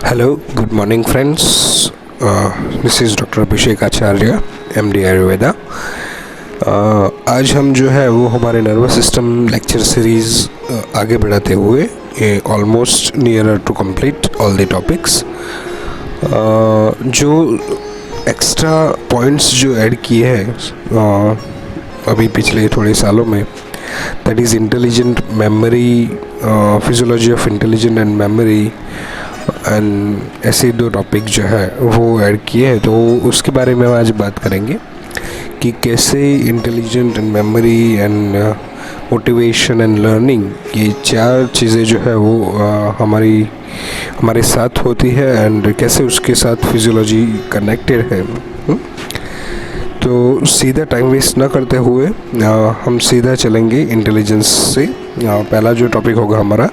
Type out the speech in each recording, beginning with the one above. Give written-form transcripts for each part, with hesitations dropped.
Hello, good morning, friends. This is doctor Abhishek Acharya MD Ayurveda. आज हम जो है वो हमारे नर्वस सिस्टम लेक्चर सीरीज़ आगे बढ़ाते हुए almost nearer to complete all the topics. जो एक्स्ट्रा पॉइंट्स जो ऐड किए हैं अभी पिछले थोड़े सालों में, that is intelligent memory, physiology of intelligent and memory एंड ऐसे दो टॉपिक जो है वो ऐड किए हैं। तो उसके बारे में हम आज बात करेंगे कि कैसे intelligent and memory and motivation and learning, ये चार चीज़ें जो है वो हमारे साथ होती है एंड कैसे उसके साथ फिजियोलॉजी कनेक्टेड है। तो सीधा टाइम वेस्ट ना करते हुए हम सीधा चलेंगे इंटेलिजेंस से। पहला जो टॉपिक होगा हमारा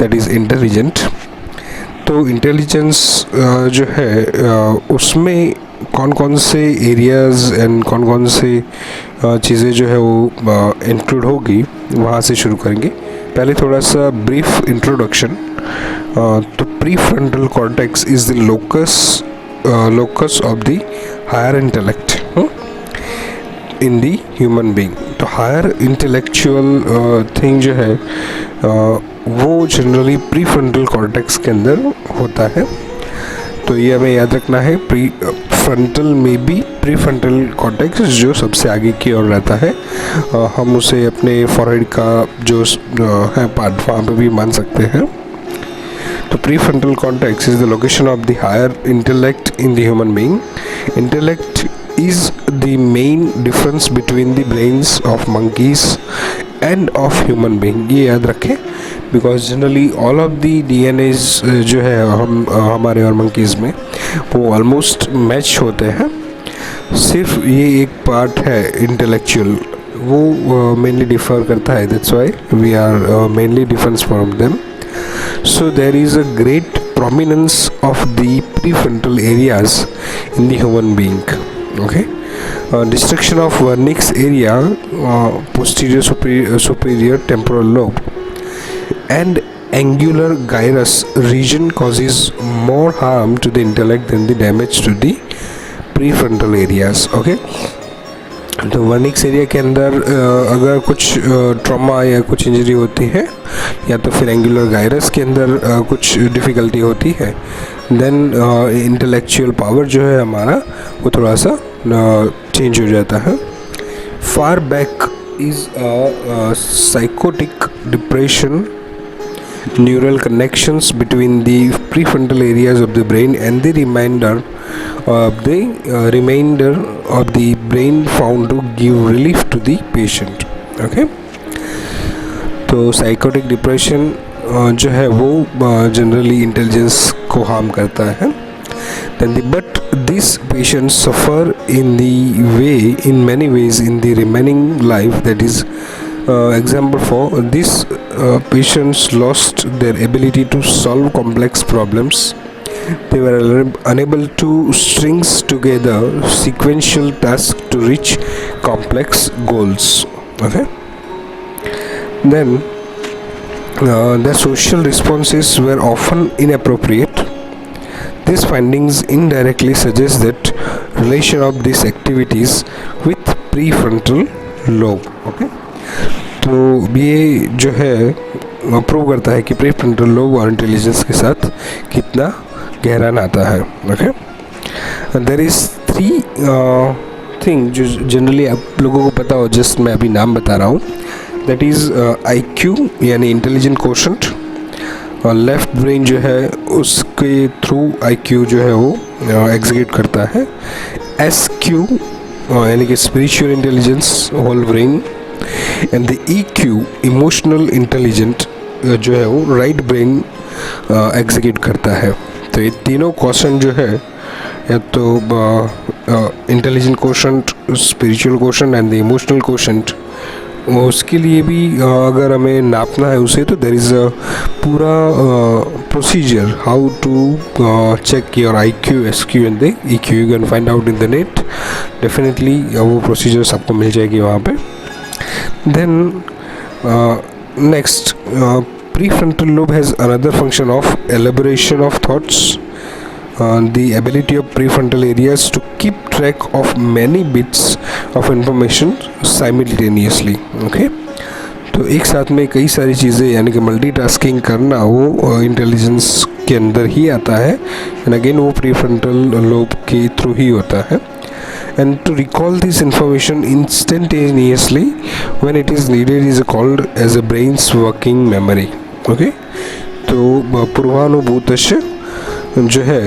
दैट इज़ इंटेलिजेंट। तो इंटेलिजेंस जो है उसमें कौन कौन से एरियाज़ एंड कौन कौन से चीज़ें जो है वो इंक्लूड होगी, वहाँ से शुरू करेंगे। पहले थोड़ा सा ब्रीफ इंट्रोडक्शन। तो pre frontal cortex is the locus of the higher intellect in the human being. तो हायर इंटेलेक्चुअल थिंग जो है वो जनरली प्री फ्रंटल कॉर्टेक्स के अंदर होता है। तो ये हमें याद रखना है, प्री फ्रंटल में भी प्री फ्रंटल कॉर्टेक्स जो सबसे आगे की ओर रहता है। हम उसे अपने फॉरहेड का जो है पार्ट वहाँ पे भी मान सकते हैं। तो pre frontal cortex is the location of the higher intellect in the human being. Intellect is the main difference between the brains of monkeys and of human being। ये याद रखें, because generally all of the DNAs जो है हमारे और monkeys में वो almost match होते हैं। सिर्फ ये एक part है intellectual, वो mainly differ करता है। That's why we are mainly different from them। So there is a great prominence of the prefrontal areas in the human being। Okay, destruction of vernix area, posterior superior temporal lobe and angular gyrus region causes more harm to the intellect than the damage to the prefrontal areas। Okay, तो Wernicke's area के अंदर अगर कुछ trauma या कुछ injury होती है, या तो फिर एंगुलर गायरस के अंदर कुछ डिफ़िकल्टी होती है, देन इंटेलेक्चुअल पावर जो है हमारा वो थोड़ा सा चेंज हो जाता है। Far back is psychotic depression, neural connections between the prefrontal areas of the brain and the remainder of the brain found to give relief to the patient। Okay, तो साइकोटिक डिप्रेशन जो है वो generally intelligence को harm करता है। But these patients suffer in many ways in the remaining life। That is example for these patients lost their ability to solve complex problems। They were unable to string together sequential tasks to reach complex goals। Okay, then their social responses were often inappropriate। These findings indirectly suggest that relation of these activities with prefrontal lobe। Okay, तो ये जो है prove करता है कि prefrontal lobe और intelligence के साथ कितना गहरा नाता है। Okay, there is three thing जो जनरली आप लोगों को पता हो, जस्ट मैं अभी नाम बता रहा हूँ। दैट इज़ IQ यानी इंटेलिजेंट कोशेंट, और लेफ्ट ब्रेन जो है उसके थ्रू IQ जो है वो एग्जीक्यूट करता है। SQ यानी कि spiritual intelligence, whole brain, and the EQ emotional intelligent जो है वो राइट ब्रेन एग्जीक्यूट करता है। तो ये तीनों क्वेश्चन जो है, या तो intelligent question, spiritual question and the emotional question, उसके लिए भी अगर हमें नापना है उसे, तो देयर इज़ अ पूरा procedure how to check your IQ, SQ and the EQ। You can find out in the net, definitely वो प्रोसीजर्स आपको मिल जाएगी वहाँ पे। Then next, prefrontal lobe has another function of elaboration of thoughts the ability of prefrontal areas to keep track of many bits of information simultaneously. Okay, तो एक साथ में कई सारी चीज़ें यानी कि मल्टीटास्किंग करना वो इंटेलिजेंस के अंदर ही आता है, एंड अगेन वो प्रीफ्रंटल लोब के थ्रू ही होता है. And to recall this information instantaneously when it is needed is called as a brain's working memory. Okay, तो पूर्वानुभूतस्य जो है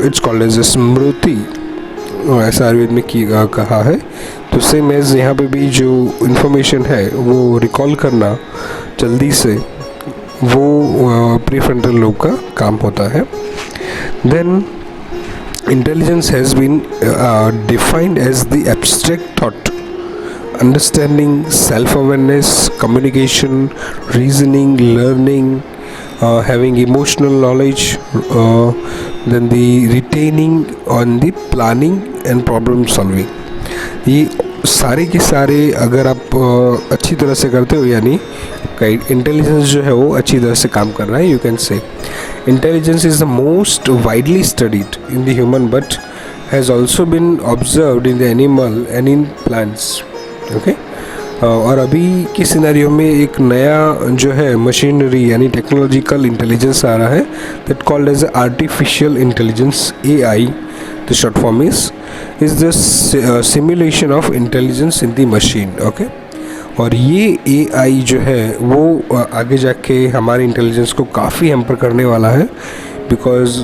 इट्स कॉल्ड एज स्मृति, ऐसा आयुर्वेद में कहा है. तो सेम एज यहाँ पे भी जो इन्फॉर्मेशन है वो रिकॉल करना जल्दी से, वो प्रीफ्रंटल लोब का काम होता है. Then intelligence has been defined as the abstract thought, understanding, self-awareness, communication, reasoning, learning, having emotional knowledge, then the retaining on the planning and problem solving. ये सारे के सारे अगर आप अच्छी तरह से करते हो, यानी इंटेलिजेंस जो है वो अच्छी तरह से काम कर रहा है. यू कैन से intelligence is the most widely studied in the human but has also been observed in the animal and in plants. Okay, और अभी की सिनेरियो में एक नया जो है मशीनरी यानी टेक्नोलॉजिकल इंटेलिजेंस आ रहा है, that called as artificial intelligence, AI. The short form is the simulation of intelligence in the machine. Okay, और ये AI जो है वो आगे जाके हमारे इंटेलिजेंस को काफ़ी हैम्पर करने वाला है, बिकॉज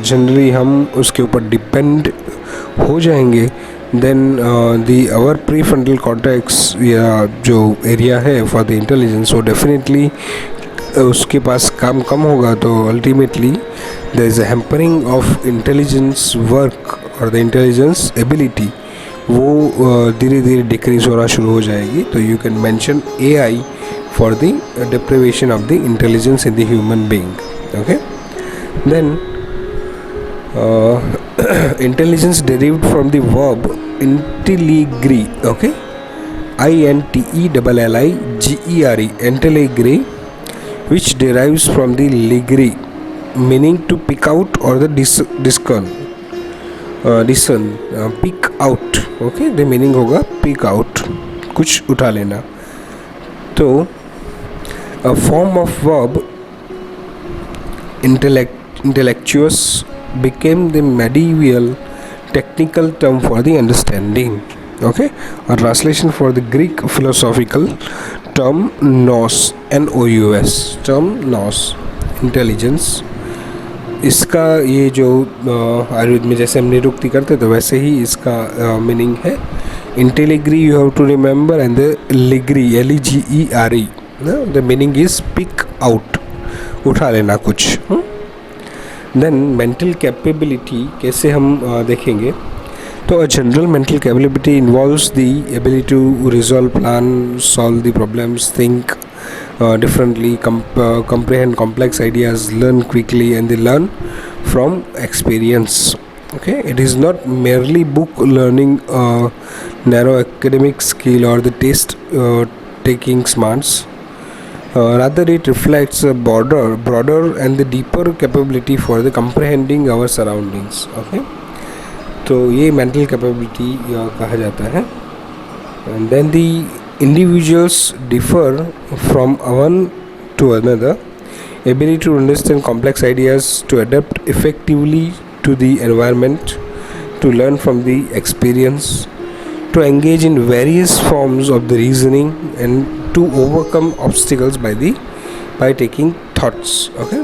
जनरली हम उसके ऊपर डिपेंड हो जाएंगे. देन आवर प्रीफ्रंटल कॉर्टेक्स या जो एरिया है फॉर द इंटेलिजेंस, वो डेफिनेटली उसके पास काम कम होगा. तो ultimately there is a hampering of intelligence work और द इंटेलिजेंस एबिलिटी, वो धीरे धीरे डिक्रीज होना शुरू हो जाएगी. तो you can mention AI for the deprivation of the intelligence in the human being. Okay, then intelligence derived from the verb intelligere. Okay, INTELLIGERE, intelligere, which derives from the ligere, meaning to pick out or the discern. Pick out. Okay, the meaning होगा pick out, कुछ उठा लेना. तो a form of verb intellectus became the medieval technical term for the understanding. Okay, और translation for the Greek philosophical term nous, NOUS, term nous, intelligence. इसका ये जो आयुर्वेद में जैसे हम निरुक्ति करते तो वैसे ही इसका मीनिंग है. Intelligere you have to remember, and the legere, LEGERE, the meaning is pick out, उठा लेना कुछ. देन मेंटल कैपेबिलिटी कैसे हम देखेंगे. तो a general mental capability involves the ability to resolve, plan, solve the problems, think differently, comprehend complex ideas, learn quickly, and they learn from experience. Okay, it is not merely book learning, narrow academic skill, or the test taking smarts. Rather, it reflects a broader and the deeper capability for the comprehending our surroundings. Okay, तो ये mental capability कहा जाता है. And then the individuals differ from one to another, ability to understand complex ideas, to adapt effectively to the environment, to learn from the experience, to engage in various forms of the reasoning, and to overcome obstacles by taking thoughts. Okay,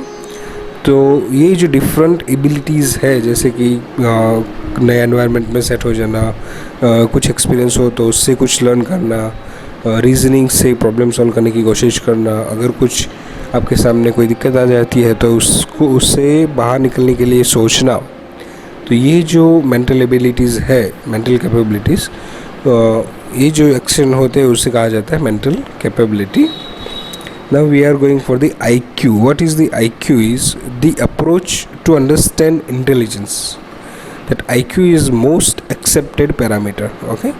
तो ये जो different abilities है, जैसे कि नए environment में set हो जाना, कुछ एक्सपीरियंस हो तो उससे कुछ लर्न करना, रीजनिंग से प्रॉब्लम सॉल्व करने की कोशिश करना, अगर कुछ आपके सामने कोई दिक्कत आ जाती है तो उससे बाहर निकलने के लिए सोचना. तो ये जो मेंटल एबिलिटीज़ है, मेंटल कैपेबिलिटीज़, ये जो एक्शन होते हैं उससे कहा जाता है mental capability. Now we are going for the IQ. What is the IQ? Is the approach to understand intelligence. That IQ is most accepted parameter. Okay,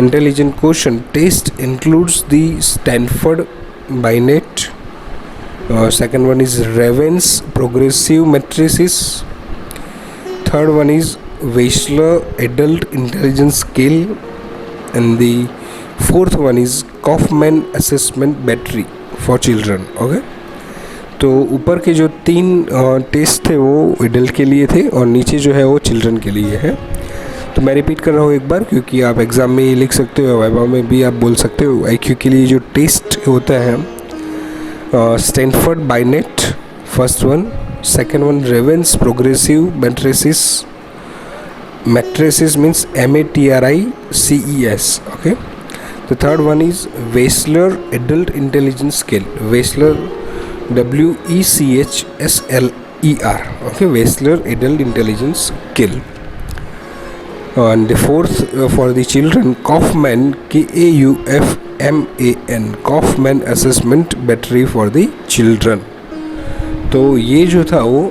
intelligent quotient test includes the Stanford Binet. Second one is Raven's progressive matrices. third one is Weisler Adult Intelligence Scale, and the fourth one is Kaufman Assessment Battery for Children. Okay, तो ऊपर के जो 3 test थे वो adult के लिए थे और नीचे जो है वो चिल्ड्रन के लिए है. तो मैं रिपीट कर रहा हूँ एक बार, क्योंकि आप एग्ज़ाम में ये लिख सकते हो, वाइवा में भी आप बोल सकते हो. IQ के लिए जो टेस्ट होता है, Stanford Binet first one, second one Raven's progressive matrices means MATRICES. Okay, the third one is Wechsler adult intelligence scale, Wechsler WECHSLER. okay, Weisler Adult Intelligence Scale. And the fourth for the children, Kaufman, KAUFMAN, Kaufman Assessment Battery for the Children. तो ये जो था वो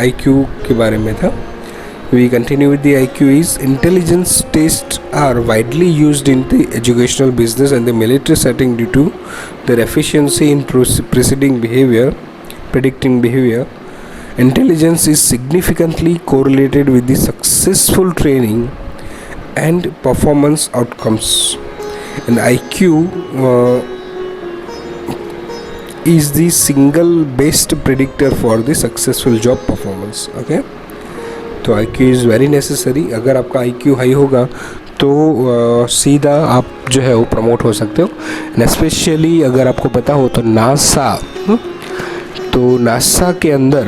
IQ के बारे में था. We continue with the IQ is intelligence tests are widely used in the educational, business and the military setting due to their efficiency in predicting behavior. Intelligence is significantly correlated with the successful training and performance outcomes. And IQ is the single best predictor for the successful job performance. Okay, तो IQ is very necessary. अगर आपका IQ high होगा तो सीधा आप जो है वो प्रमोट हो सकते हो. एंड स्पेशली अगर आपको पता हो तो नासा के अंदर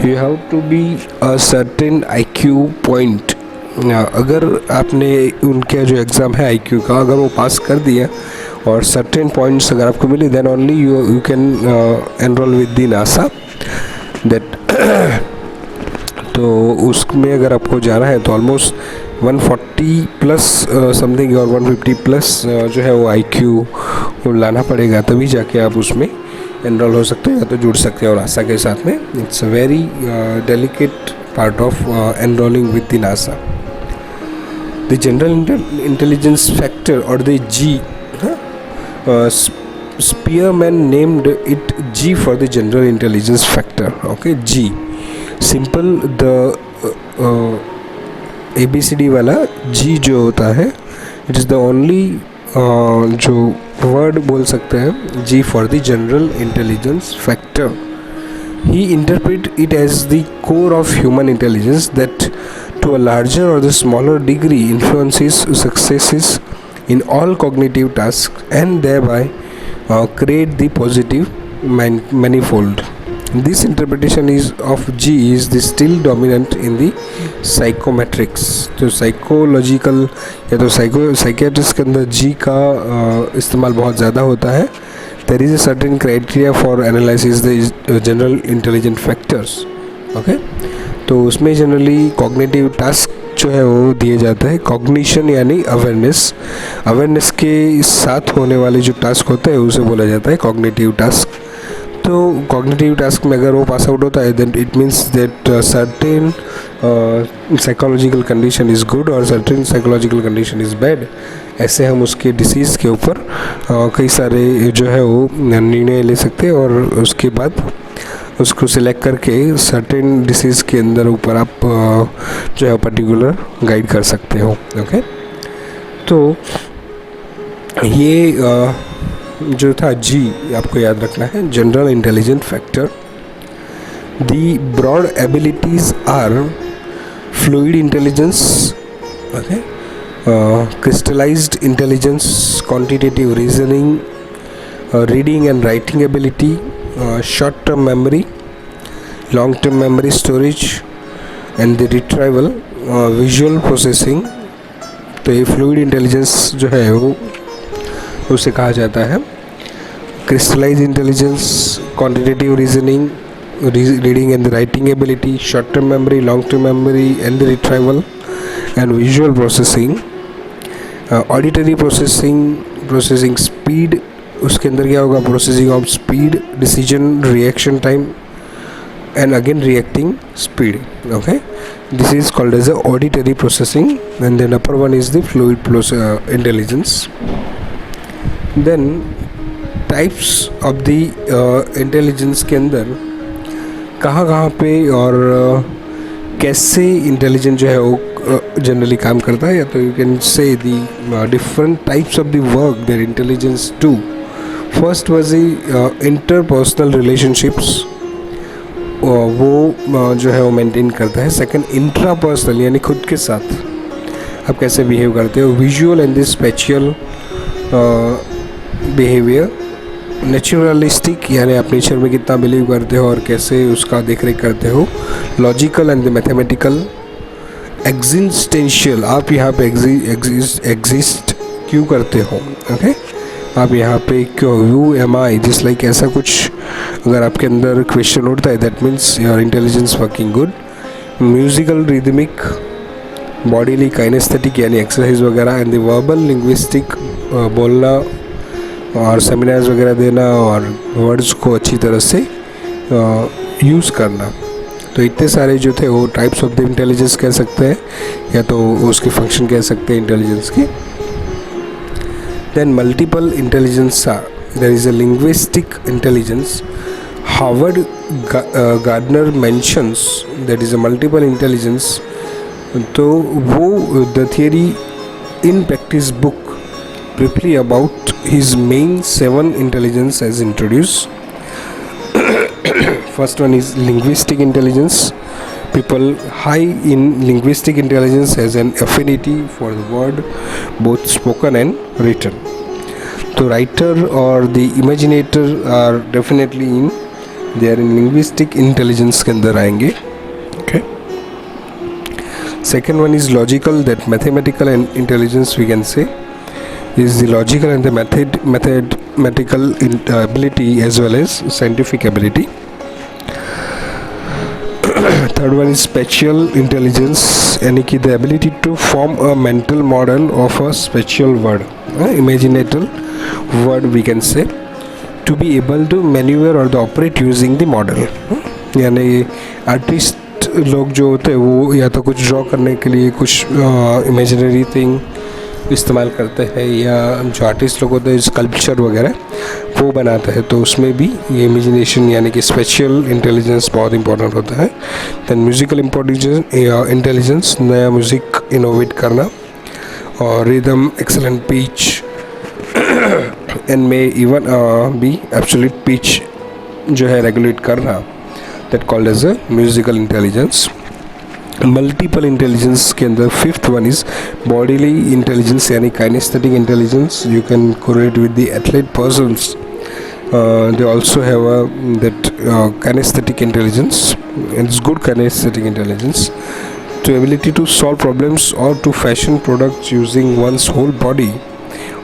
you have to be a certain IQ point. अगर आपने उनका जो एग्ज़ाम है IQ का, अगर वो पास कर दिया और सर्टेन पॉइंट्स अगर आपको मिले, then only you can enroll with the NASA. That तो उसमें अगर आपको जाना है तो ऑलमोस्ट 140 प्लस समथिंग और 150 प्लस जो है वो IQ लाना पड़ेगा, तभी जाके आप उसमें एनरोल हो सकते हो या तो जुड़ सकते हो नासा के साथ में. It's a very delicate part of enrolling with the NASA. The general intelligence factor और the G, Spearman named it G for the general intelligence factor. Okay, G simple the ABCD वाला G जो होता है, it is the only जो word बोल सकते हैं G for the general intelligence factor. He interpret it as the core of human intelligence that to a larger और the smaller degree influences successes in all cognitive tasks and thereby create the positive manifold. This interpretation of G is still dominant in the psychometrics. तो psychological या तो psychiatrist के अंदर G का इस्तेमाल बहुत ज़्यादा होता है. There is a certain criteria for analysis the general intelligent factors. Okay, तो उसमें जनरली कॉग्निटिव टास्क जो है वो दिए जाता है. कॉग्निशन यानी अवेयरनेस के साथ होने वाले जो टास्क होते हैं उसे बोला जाता है कॉग्निटिव टास्क. तो कॉग्निटिव टास्क में अगर वो पास आउट होता है then it means that certain psychological condition is good और certain psychological condition is bad. ऐसे हम उसके डिसीज़ के ऊपर कई सारे जो है वो निर्णय ले सकते हैं और उसके बाद उसको सिलेक्ट करके सर्टेन डिसीज़ के अंदर ऊपर आप जो है पर्टिकुलर गाइड कर सकते हो. ओके, तो ये जो था G आपको याद रखना है, general intelligent factor. The broad abilities are fluid intelligence, okay, crystallized intelligence, quantitative reasoning, reading and writing ability, short-term memory, long-term memory storage and the retrieval, visual processing. तो ये फ्लूइड इंटेलिजेंस जो है वो उसे कहा जाता है. crystallized intelligence, quantitative reasoning, reading and the writing ability, short-term memory, long-term memory and the retrieval and visual processing. Auditory processing speed, उसके अंदर क्या होगा, processing of speed, decision, reaction time and again reacting speed. Okay, this is called as a auditory processing. And then upper one is the fluid intelligence. Then types of the intelligence के अंदर कहाँ पे और कैसे intelligent जो है वो generally काम करता है, या तो यू कैन से the different types of the work that intelligence do. First was the interpersonal relationships, वो जो है वो मेंटेन करता है. सेकंड इंट्रापर्सनल यानी खुद के साथ आप कैसे बिहेव करते हो. Visual and the special behaviour. Naturalistic यानी आप नेचर में कितना बिलीव करते हो और कैसे उसका देख रेख करते हो. Logical and the mathematical. Existential, आप यहाँ पे एग्जिस्ट क्यों करते हो. ओके, आप यहाँ पे क्यों, यू एम आई, जिस लाइक ऐसा कुछ अगर आपके अंदर क्वेश्चन उठता है, that means your intelligence working good. Musical, rhythmic, bodily, kinaesthetic यानी एक्सरसाइज वगैरह. एंड द वर्बल लिंग्विस्टिक, बोलना और सेमिनार्स वगैरह देना और वर्ड्स को अच्छी तरह से यूज़ करना. तो इतने सारे जो थे वो टाइप्स ऑफ द इंटेलिजेंस कह सकते हैं, या तो उसके फंक्शन कह सकते हैं इंटेलिजेंस के. Then multiple intelligence. There is a linguistic intelligence. Harvard Gardner mentions that is a multiple intelligence. तो वो the theory in practice book briefly about his main 7 intelligence as introduced. First one is linguistic intelligence. People high in linguistic intelligence has an affinity for the word, both spoken and written. So writer or the imaginator are definitely they are in linguistic intelligence के अंदर आएंगे. Okay. Second one is logical, that mathematical and intelligence we can say is the logical and the mathematical ability as well as scientific ability. Third one is spatial intelligence, यानी कि the ability to form a mental model of a spatial word, imaginative word we can say, to be able to maneuver or the operate using the model. यानी artist लोग जो होते हैं वो या तो कुछ ड्रॉ करने के लिए कुछ इमेजिनरी थिंग इस्तेमाल करते हैं, या जो आर्टिस्ट लोग होते हैं स्कल्पचर वगैरह वो बनाते हैं, तो उसमें भी ये इमेजिनेशन यानी कि स्पेशल इंटेलिजेंस बहुत इंपॉर्टेंट होता है. दैन म्यूज़िकल इंटेलिजेंस, नया म्यूज़िक इनोवेट करना, और rhythm, excellent pitch and may even be absolute pitch जो है रेगुलेट करना, that called as a musical intelligence. Multiple intelligence के अंदर fifth one is bodily intelligence यानी kinesthetic intelligence. You can correlate with the athlete persons. They also have that kinesthetic intelligence, it's good kinesthetic intelligence. To ability to solve problems or to fashion products using one's whole body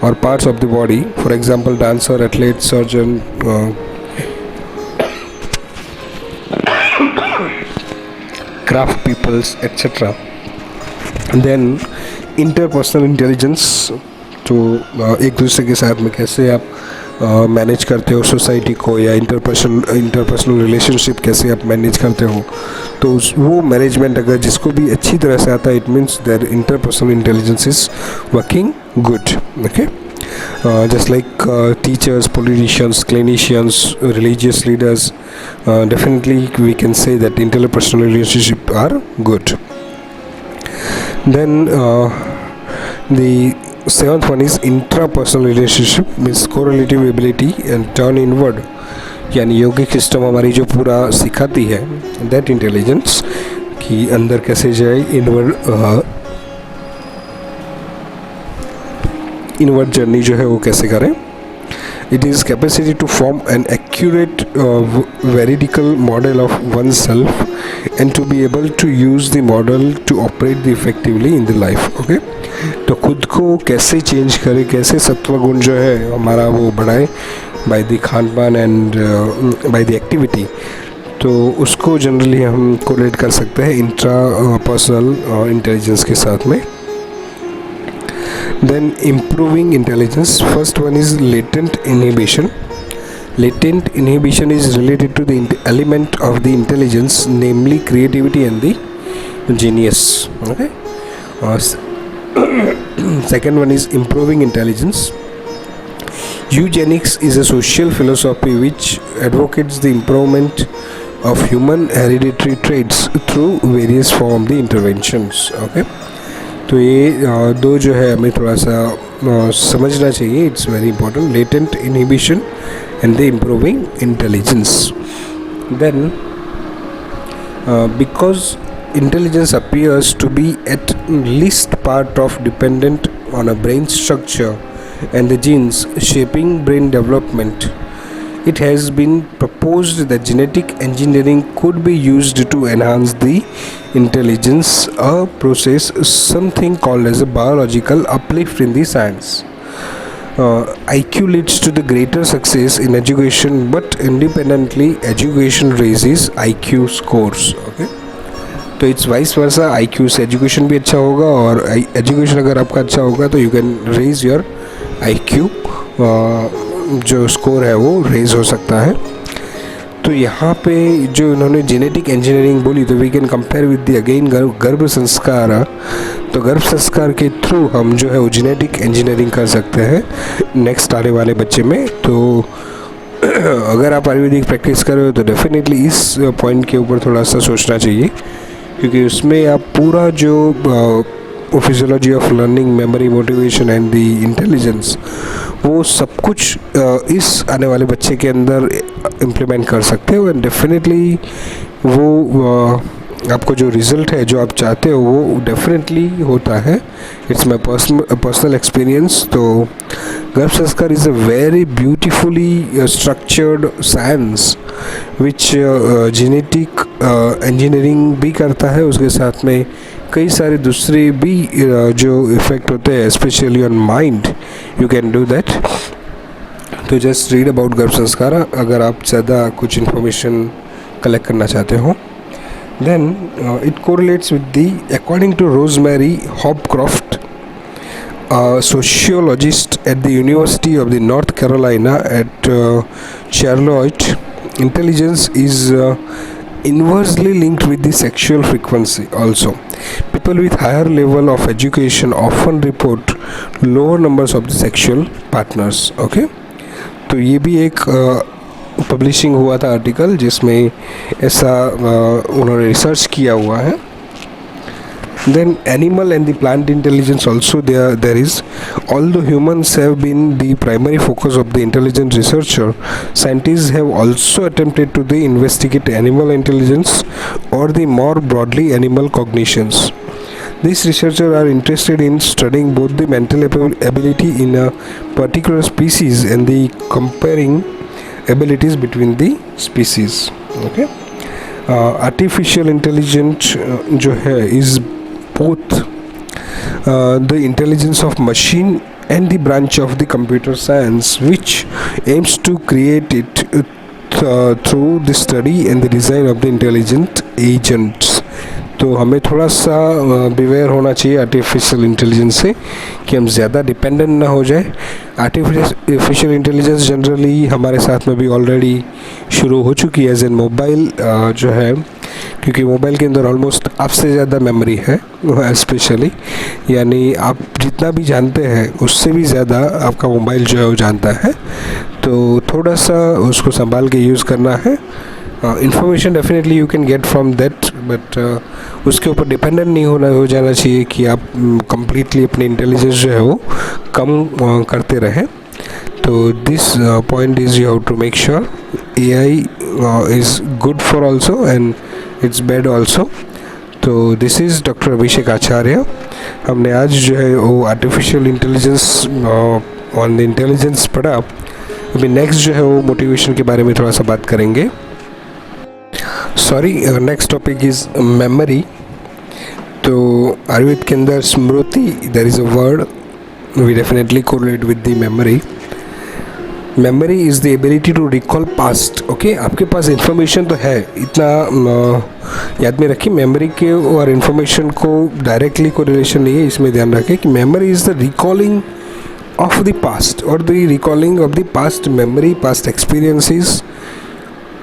or parts of the body. For example, dancer, athlete, surgeon, craft peoples, etc. And then interpersonal intelligence, तो एक दूसरे के साथ में कैसे आप manage करते हो सोसाइटी को, या इंटरपर्सनल रिलेशनशिप कैसे आप मैनेज करते हो, तो वो मैनेजमेंट अगर जिसको भी अच्छी तरह से आता है, it means that interpersonal intelligence is working good. Okay, just like teachers, politicians, clinicians, religious leaders, definitely we can say that interpersonal relationships are good. Then the seventh one is intrapersonal relationship, means correlative ability and turn inward, यानी योगिक system हमारी जो पूरा सिखाती है that intelligence कि अंदर कैसे जाए, इनवर्ड जर्नी जो है वो कैसे करें. It is capacity to form an accurate veridical model of one self and to be able to use the model to operate the effectively in the life. Okay, तो खुद को कैसे चेंज करें, कैसे सत्व गुण जो है हमारा वो बढ़ाए बाय द खान पान एंड बाय द एक्टिविटी, तो उसको जनरली हम कोरिलेट कर सकते हैं इंट्रा पर्सनल इंटेलिजेंस के साथ में. Then improving intelligence, first one is latent inhibition. Latent inhibition is related to the element of the intelligence, namely creativity and the genius. Okay. Second one is improving intelligence. Eugenics is a social philosophy which advocates the improvement of human hereditary traits through various form the interventions. Okay, तो ये दो जो है हमें थोड़ा सा समझना चाहिए. It's very important. Latent inhibition and the improving intelligence. Then because intelligence appears to be at least part of dependent on a brain structure and the genes shaping brain development, it has been proposed that genetic engineering could be used to enhance the intelligence, a process something called as a biological uplift in the science. IQ leads to the greater success in education, but independently education raises IQ scores. Okay, तो it's vice versa. IQ से education भी अच्छा होगा और education अगर आपका अच्छा होगा तो you can raise your IQ, जो स्कोर है वो रेज हो सकता है. तो यहाँ पे जो इन्होंने जेनेटिक इंजीनियरिंग बोली तो we can compare with the again गर्भ संस्कार. तो गर्भ संस्कार के थ्रू हम जो है वो जेनेटिक इंजीनियरिंग कर सकते हैं नेक्स्ट आने वाले बच्चे में. तो अगर आप आयुर्वेदिक प्रैक्टिस कर रहे हो तो डेफिनेटली इस पॉइंट के ऊपर थोड़ा सा सोचना चाहिए, क्योंकि उसमें आप पूरा जो physiology of learning, memory, motivation and the intelligence, वो सब कुछ इस आने वाले बच्चे के अंदर इम्प्लीमेंट कर सकते हो. एंड डेफिनेटली वो आपको जो रिज़ल्ट है जो आप चाहते हो वो डेफिनेटली होता है. It's my personal experience. तो गर्भ संस्कार is a very beautifully structured science which genetic engineering भी करता है. उसके साथ में कई सारे दूसरे भी जो इफ़ेक्ट होते हैं specially on mind, you can do that. तो जस्ट रीड अबाउट गर्भ संस्कार अगर आप ज़्यादा कुछ इन्फॉर्मेशन कलेक्ट करना चाहते हो. Then it correlates with the, according to Rosemary Hopcroft, a sociologist at the University of the North Carolina at Charlotte, intelligence is inversely linked with the sexual frequency also. People with higher level of education often report lower numbers of the sexual partners. Okay, तो ये भी एक publishing हुआ था article जिसमें ऐसा उन्होंने research किया हुआ है. Then animal and the plant intelligence also there is. Although humans have been the primary focus of the intelligent researcher, scientist have also attempted to the investigate animal intelligence और the more broadly animal cognitions. These researchers are interested in studying both the mental ability in a particular species and the comparing abilities between the species. Okay, artificial intelligence जो है is both the intelligence of machine and the branch of the computer science which aims to create it through the study and the design of the intelligent agents. तो हमें थोड़ा सा beware होना चाहिए artificial intelligence से कि हम ज़्यादा डिपेंडेंट ना हो जाए. आर्टिफिशियल इंटेलिजेंस जनरली हमारे साथ में भी ऑलरेडी शुरू हो चुकी है एज एन मोबाइल जो है, क्योंकि मोबाइल के अंदर ऑलमोस्ट आपसे ज़्यादा मेमोरी है स्पेशली, यानी आप जितना भी जानते हैं उससे भी ज़्यादा आपका मोबाइल जो है वो जानता है. तो थोड़ा सा उसको संभाल के यूज़ करना है. Information definitely you can get from that, but उसके ऊपर डिपेंडेंट नहीं हो जाना चाहिए कि आप कम्प्लीटली अपने इंटेलिजेंस जो है वो कम करते रहें. तो this point is you have to make sure AI is good for also and it's bad also. तो this is doctor Abhishek Acharya. हमने आज जो है वो artificial intelligence on the intelligence पढ़ा. अभी नेक्स्ट जो है वो मोटिवेशन के बारे में थोड़ा सा बात करेंगे. Next topic is memory. तो आयुर्वेद के अंदर स्मृति, there is a word we definitely correlate with the memory. Memory is the ability to recall past. Okay, आपके पास इंफॉर्मेशन तो है, इतना याद में रखिए. मेमोरी के और इन्फॉर्मेशन को डायरेक्टली कोरिलेशन नहीं है, इसमें ध्यान रखें कि memory is the recalling of the past और the recalling of the past memory, past experiences.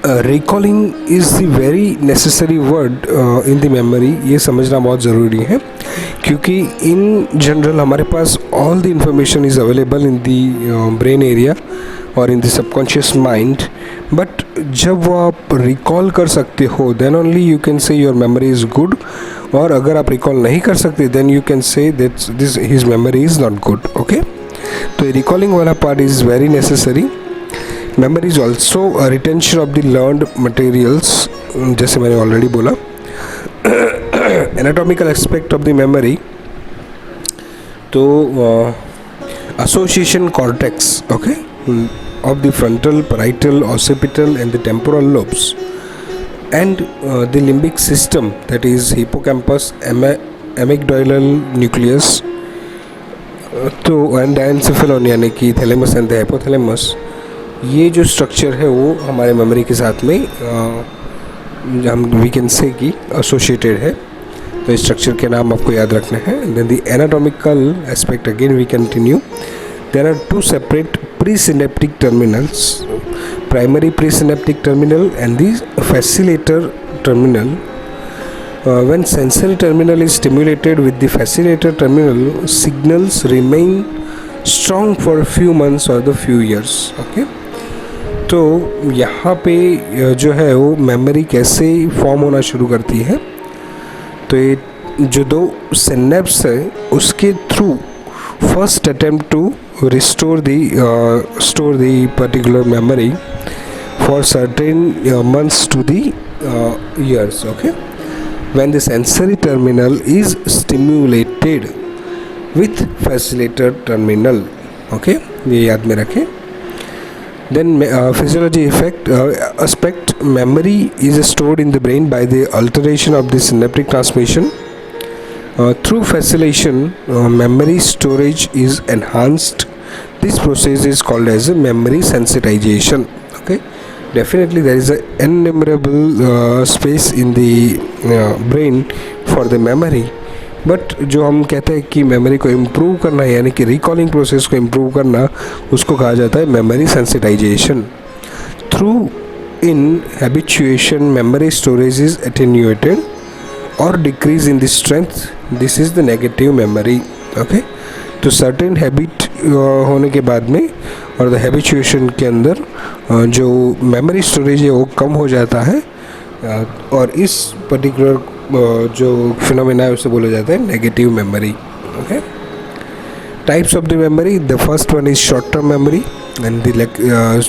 Recalling is the very necessary word in the memory. ये समझना बहुत ज़रूरी है, क्योंकि इन जनरल हमारे पास all the information is available in the brain area और in the subconscious mind, but जब वो आप रिकॉल कर सकते हो then only you can say your memory is good, और अगर आप रिकॉल नहीं कर सकते then you can say that this his memory is not good. Okay, तो रिकॉलिंग वाला part is very necessary. Memory is also retention of the learned materials, जैसे मैंने ऑलरेडी बोला. Anatomical aspect of the memory, तो association cortex, okay, of the frontal, parietal, occipital and the temporal lobes, and the limbic system, that is hippocampus, amygdalal nucleus, तो and encephalon यानी कि thalamus and hypothalamus, ये जो structure है वो हमारे memory के साथ में हम वी कैन से कि एसोसिएटेड है. तो इस स्ट्रक्चर के नाम आपको याद रखने हैं. Then the anatomical aspect, again we continue. There are two separate presynaptic terminals, primary presynaptic terminal and the facilitator terminal. When sensory terminal is stimulated with the facilitator terminal, signals remain strong for few months और the few years. Okay, तो यहाँ पे जो है वो memory कैसे form होना शुरू करती है. तो ये जो दो सिनेप्स है उसके through first attempt to restore the store the particular memory for certain months to the years. Okay, when the sensory terminal is stimulated with facilitator terminal. Okay, ये याद में रखें. Then physiology effect aspect, memory is stored in the brain by the alteration of the synaptic transmission. Through facilitation, memory storage is enhanced. This process is called as memory sensitization. Okay, definitely there is an innumerable space in the brain for the memory. But जो हम कहते हैं कि memory को improve करना है, यानी कि रिकॉलिंग प्रोसेस को इम्प्रूव करना, उसको कहा जाता है memory sensitization. Through in habituation memory storage is attenuated और decrease in the strength. This is the negative memory. Okay, तो सर्टेन हैबिट होने के बाद में और द हैबिचुएशन के अंदर जो मेमोरी स्टोरेज है वो कम हो जाता है, और इस पर्टिकुलर जो फिनोमेना है उसे बोला जाता है negative memory. Okay, types of the memory, the first one is short term memory and the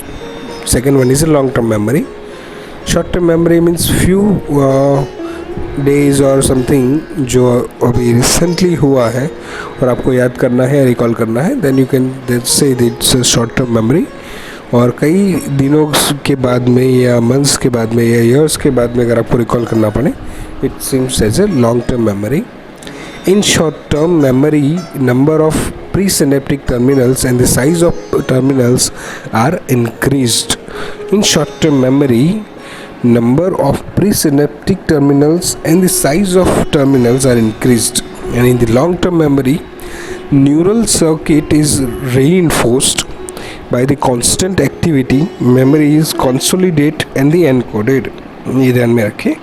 second one is a long term memory. Short term memory means few days और something जो अभी recently हुआ है और आपको याद करना है, रिकॉल करना है, then you can say it's a short term memory. और कई दिनों के बाद में या मंथ्स के बाद में या ईयर्स के बाद में अगर आपको रिकॉल करना पड़े, it seems as a long-term memory. In short-term memory, number of presynaptic terminals and the size of terminals are increased. In short-term memory, number of presynaptic terminals and the size of terminals are increased. And in the long-term memory, neural circuit is reinforced by the constant activity. Memory is consolidated and the encoded. ये ध्यान में रखें.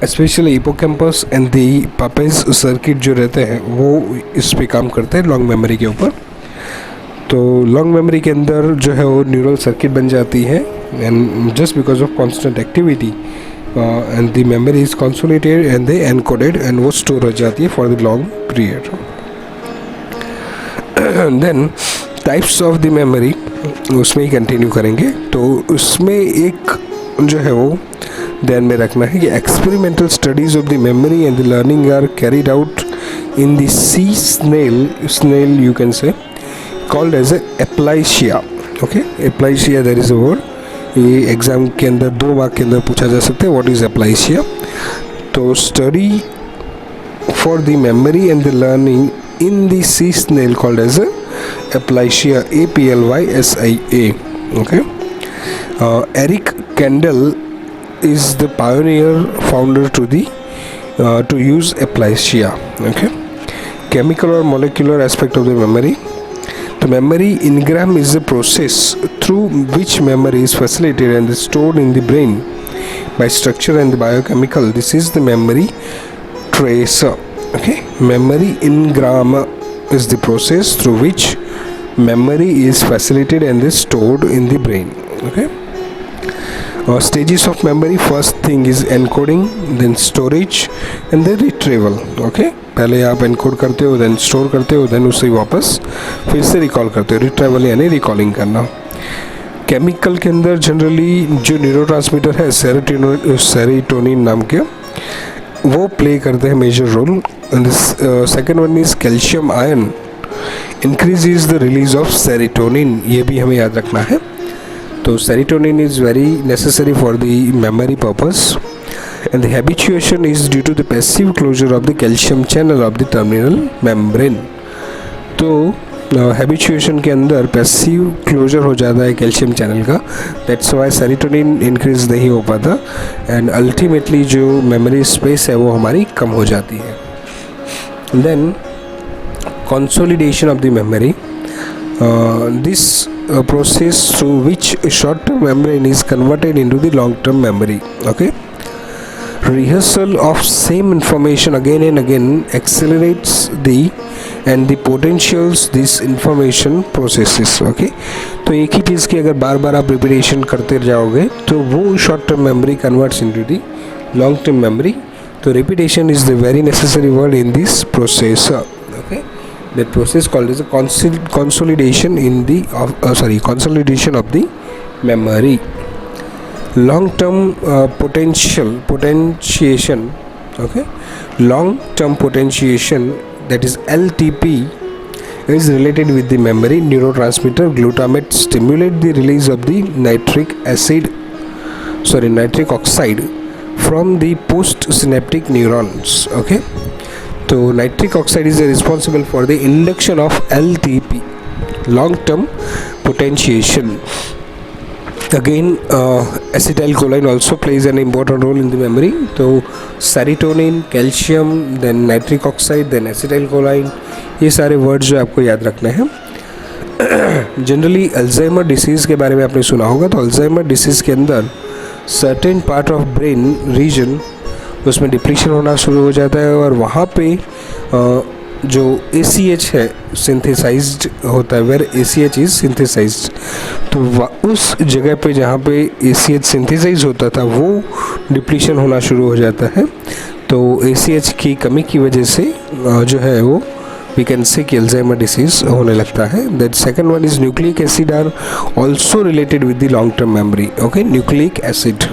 Specially hippocampus and the Papez circuit जो रहते हैं वो इस पे काम करते हैं लॉन्ग मेमोरी के ऊपर. तो लॉन्ग मेमोरी के अंदर जो है वो न्यूरल सर्किट बन जाती है and just because of constant activity and the memory is consolidated and they encoded and वो स्टोर हो जाती है for the long period. Then types of the memory उसमें ही कंटिन्यू करेंगे. तो उसमें एक जो है वो ध्यान में रखना है कि experimental studies of the memory and the learning are carried out in the sea snail you can say called as Aplysia. Okay, Aplysia there is a word. ये एग्जाम के अंदर 2 मार्क के अंदर पूछा जा सकता है, व्हाट इज एप्लाइशिया. तो study for the memory and the learning in the sea snail called as Aplysia, APLYSIA. Okay, Eric Kandel is the pioneer founder to use aplysia. Okay, chemical or molecular aspect of the memory. The memory engram is the process through which memory is facilitated and stored in the brain by structure and the biochemical. This is the memory tracer. Okay, memory engram is the process through which memory is facilitated and is stored in the brain. Okay. Stages of memory, first thing is encoding, then storage and then retrieval. Okay, पहले आप encode करते हो, then store करते हो, then उसे वापस फिर से recall करते हो. retrieval यानी recalling करना. केमिकल के अंदर जनरली जो न्यूरोट्रांसमीटर है सेरोटोनिन नाम के, वो प्ले करते हैं major role. Second one is calcium ion increases the release of serotonin, ये भी हमें याद रखना है. तो serotonin is very necessary for the memory purpose and the habituation is due to the passive closure of the calcium channel of the terminal membrane. तो habituation के अंदर पैसिव क्लोजर हो जाता है कैल्शियम चैनल का, दैट्स वाई सेरोटोनिन इंक्रीज नहीं हो पाता एंड अल्टीमेटली जो मेमोरी स्पेस है वो हमारी कम हो जाती है. Then consolidation of the memory, this process through which short term memory is converted into the long term memory. Okay, rehearsal of same information again and again accelerates the and the potentials this information processes. Okay, तो एक ही चीज़ की अगर बार बार आप repetition करते जाओगे तो वो short term memory converts into the long term memory. तो repetition is the very necessary word in this process. Okay, that process called as a consolidation in the consolidation of the memory. Long term potentiation. Okay, long term potentiation, that is LTP, is related with the memory neurotransmitter glutamate stimulate the release of the nitric oxide from the postsynaptic neurons. Okay, so nitric oxide is responsible for the induction of LTP, long term potentiation. Again, acetylcholine also plays an important role in the memory. So serotonin, calcium, then nitric oxide, then acetylcholine, ये सारे words जो आपको याद रखने हैं. Generally Alzheimer disease के बारे में आपने सुना होगा. तो अल्जाइमर डिसीज़ के अंदर certain part of brain region उसमें डिप्लीशन होना शुरू हो जाता है और वहाँ पे जो ACH है सिंथेसाइज्ड होता है, वेयर ACH इज़ सिंथेसाइज्ड. तो उस जगह पे जहाँ पे ACH सिंथेसाइज होता था वो डिप्लीशन होना शुरू हो जाता है. तो ACH की कमी की वजह से जो है वो वी कैन से कि अल्जाइमर डिसीज़ होने लगता है. That second one is nucleic acid are also related with the long term memory. Okay, nucleic acid.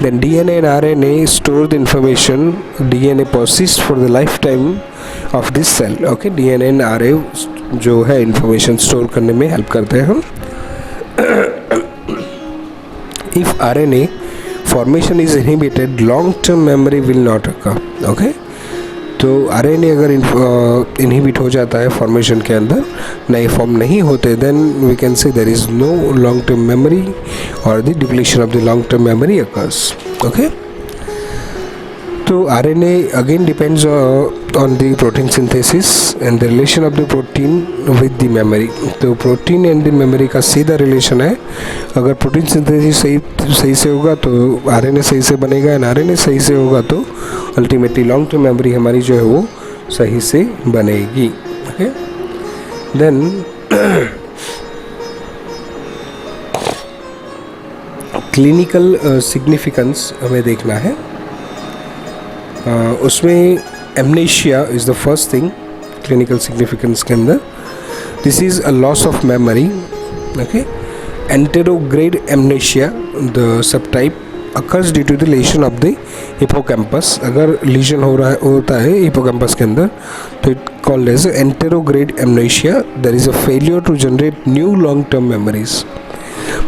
Then DNA and RNA store the information. DNA persists for the lifetime of this cell. Okay, DNA and RNA जो है information store करने में help करते हैं. If RNA formation is inhibited, long-term memory will not occur. Okay, तो RNA अगर inhibit हो जाता है फॉर्मेशन के अंदर, नए फॉर्म नहीं होते, then we can say there is no long term memory और the depletion of the long term memory occurs. Okay, तो RNA again depends on the protein synthesis and the relation of the protein with the memory. तो protein and the memory का सीधा relation है. अगर protein synthesis सही से होगा तो RNA सही से बनेगा एंड RNA सही से होगा तो अल्टीमेटली लॉन्ग टर्म मेमोरी हमारी जो है वो सही से बनेगी. ओके, देन क्लिनिकल सिग्निफिकेंस हमें देखना है. उसमें amnesia is the first thing clinical significance के अंदर. This is a loss of memory. Okay, anterograde amnesia the sub type occurs due to the lesion of the hippocampus. अगर lesion होता है hippocampus के अंदर तो it called as anterograde amnesia. There is a failure to generate new long term memories.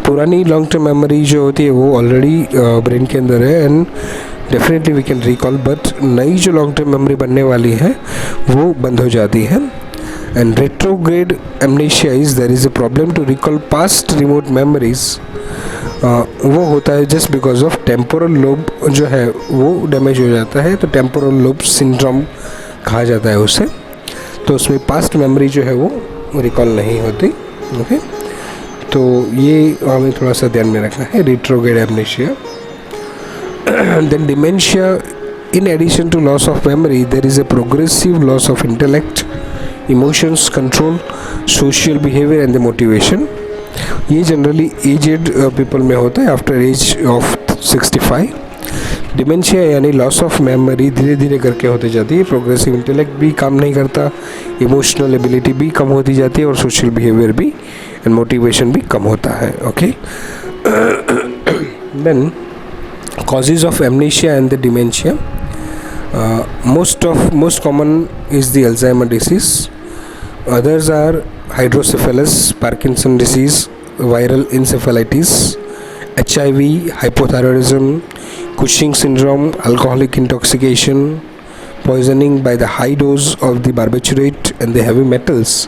पुरानी long term memory जो होती है वो ऑलरेडी ब्रेन के अंदर है and definitely we can recall, but नई जो लॉन्ग टर्म मेमोरी बनने वाली है वो बंद हो जाती है. And retrograde amnesia is there is a problem to recall past remote memories. वो होता है just because of temporal lobe जो है वो डैमेज हो जाता है. तो टेम्पोरल लोब सिंड्रोम कहा जाता है उसे. तो उसमें पास्ट मेमोरी जो है वो रिकॉल नहीं होती. ओके, तो ये हमें थोड़ा सा ध्यान में रखना है, retrograde amnesia. Then dementia, in addition to loss of memory, there is a progressive loss of intellect, emotions control, social behaviour and the motivation. ये जनरली एजेड पीपल में होता है आफ्टर एज ऑफ 65। डिमेंशिया यानी loss of memory धीरे धीरे करके होती जाती है, प्रोग्रेसिव इंटेलेक्ट भी काम नहीं करता, इमोशनल एबिलिटी भी कम होती जाती है और सोशल बिहेवियर भी एंड मोटिवेशन भी कम होता है। Okay, then causes of amnesia and the dementia. Most common is the Alzheimer disease. Others are hydrocephalus, Parkinson disease, viral encephalitis, HIV, hypothyroidism, Cushing syndrome, alcoholic intoxication, poisoning by the high dose of the barbiturate and the heavy metals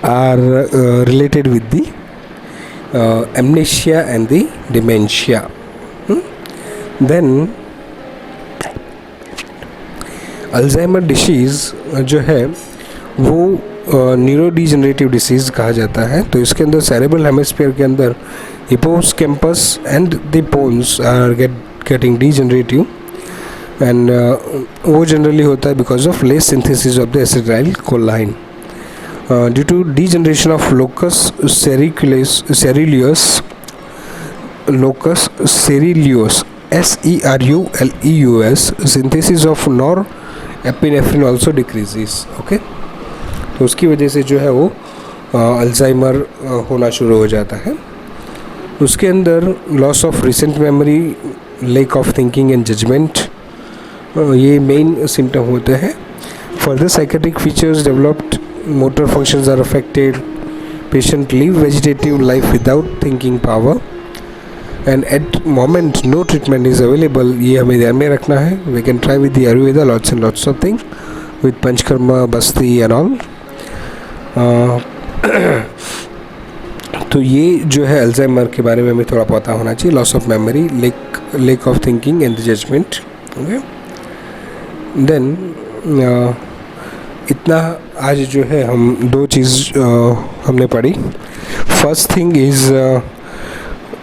are related with the amnesia and the dementia. Then Alzheimer disease जो है वो neuro degenerative disease कहा जाता है। तो इसके अंदर cerebral hemisphere के अंदर hippocampus and the bones are getting degenerative and वो जनरली होता है because of less synthesis of the acetyl choline due to degeneration of locus coeruleus SERULEUS, synthesis of norepinephrine also decreases. Okay, तो उसकी वजह से जो है वो अल्जाइमर होना शुरू हो जाता है। उसके अंदर loss of recent memory, lack of thinking and judgement, ये मेन सिम्टम होते हैं। Further psychiatric features developed, motor functions are affected, patient live vegetative life without thinking power and at moment no treatment is available. ये हमें ध्यान में रखना है। We can try with the Ayurveda lots and lots of thing with Panchakarma, Basti and all. तो ये जो है अल्जाइमर के बारे में हमें थोड़ा पता होना चाहिए। Loss of memory, lack of thinking and the judgement. Okay, then इतना आज जो है हम दो चीज़ हमने पढ़ी। फर्स्ट थिंग इज़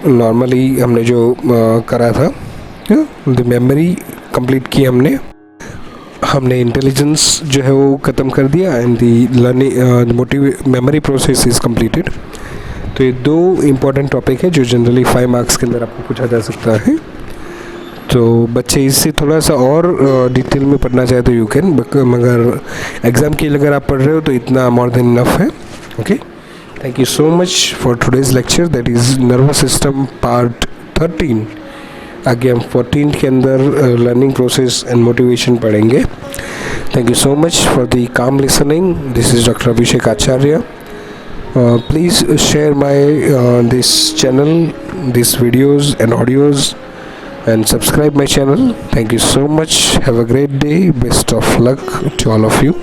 नॉर्मली हमने जो करा था द मेमोरी कंप्लीट की, हमने इंटेलिजेंस जो है वो ख़त्म कर दिया and the learning memory process is completed. तो ये दो इम्पॉर्टेंट टॉपिक है जो जनरली 5 मार्क्स के अंदर आपको पूछा जा सकता है। तो बच्चे इससे थोड़ा सा और डिटेल में पढ़ना चाहे तो यू कैन, मगर एग्ज़ाम के लिए अगर आप पढ़ रहे हो तो इतना मोर देन इनफ है। Okay, thank you so much for today's lecture, that is nervous system part 13। आगे हम 14 के अंदर लर्निंग प्रोसेस एंड मोटिवेशन पढ़ेंगे। Thank you so much for the calm listening. This is doctor Abhishek Acharya. Please share my this channel, this videos and audios and subscribe my channel. Thank you so much. Have a great day. Best of luck to all of you.